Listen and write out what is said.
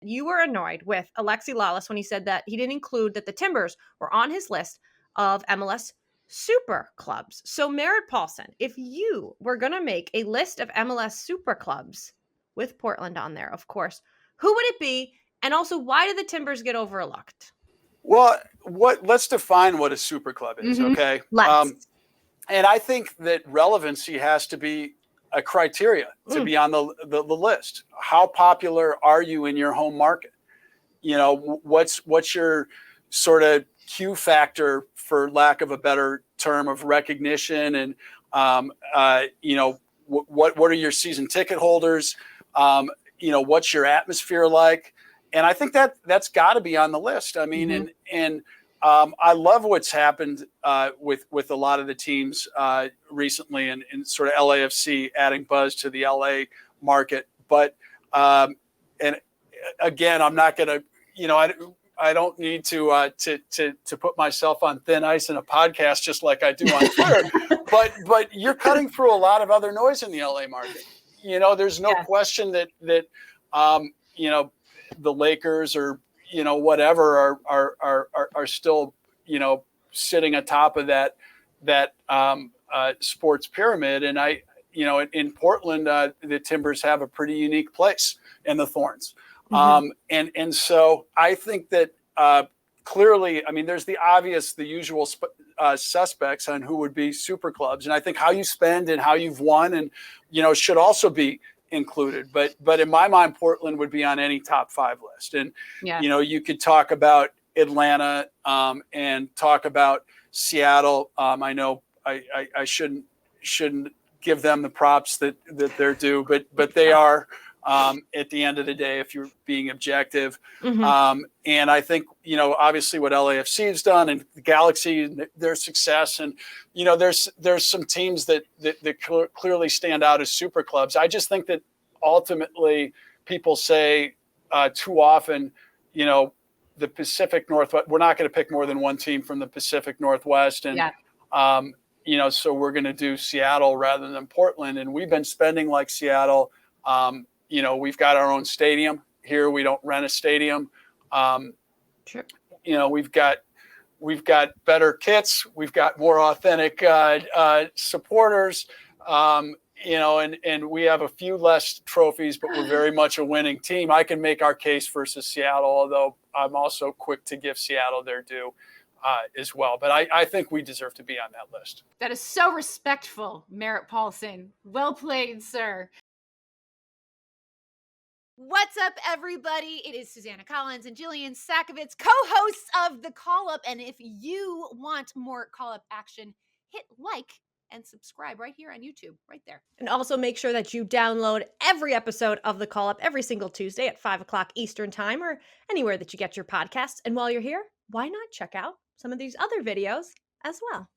You were annoyed with Alexi Lawless when he said that he didn't include that the Timbers were on his list of MLS Super Clubs. So, Merritt Paulson, if you were going to make a list of MLS Super Clubs with Portland on there, of course, who would it be? And also, why did the Timbers get overlooked? Well, let's define what a super club is, okay? Let's. And I think that relevancy has to be a criteria to be on the list. How popular are you in your home market? You know, what's your sort of Q factor, for lack of a better term, of recognition, and you know, what are your season ticket holders? You know, what's your atmosphere like? And I think that's got to be on the list. I mean, I love what's happened with a lot of the teams recently, and sort of LAFC adding buzz to the LA market. But and again, I'm not going to, you know, I don't need to put myself on thin ice in a podcast just like I do on Twitter. but you're cutting through a lot of other noise in the LA market. You know, there's no question that you know, the Lakers or, you know, whatever are still, you know, sitting atop of that sports pyramid. And you know, in Portland, the Timbers have a pretty unique place in the Thorns. And so I think that clearly, I mean, there's the usual suspects on who would be super clubs. And I think how you spend and how you've won, and, you know, should also be included. But in my mind, Portland would be on any top 5 list. And, you know, you could talk about Atlanta and talk about Seattle. I know I shouldn't give them the props that they're due, but they are, at the end of the day, if you're being objective. And I think, you know, obviously what LAFC has done, and the Galaxy, their success, and, you know, there's some teams that clearly stand out as super clubs. I just think that ultimately people say too often, you know, the Pacific Northwest, we're not going to pick more than one team from the Pacific Northwest. And, you know, so we're going to do Seattle rather than Portland. And we've been spending like Seattle. You know, we've got our own stadium here. We don't rent a stadium. You know, we've got better kits. We've got more authentic supporters. You know, and we have a few less trophies, but we're very much a winning team. I can make our case versus Seattle, although I'm also quick to give Seattle their due as well. But I think we deserve to be on that list. That is so respectful, Merritt Paulson. Well played, sir. What's up, everybody? It is Susanna Collins and Jillian Sakovitz, co-hosts of The Call-Up. And if you want more Call-Up action, hit like and subscribe right here on YouTube, right there. And also make sure that you download every episode of The Call-Up every single Tuesday at 5 o'clock Eastern Time, or anywhere that you get your podcasts. And while you're here, why not check out some of these other videos as well?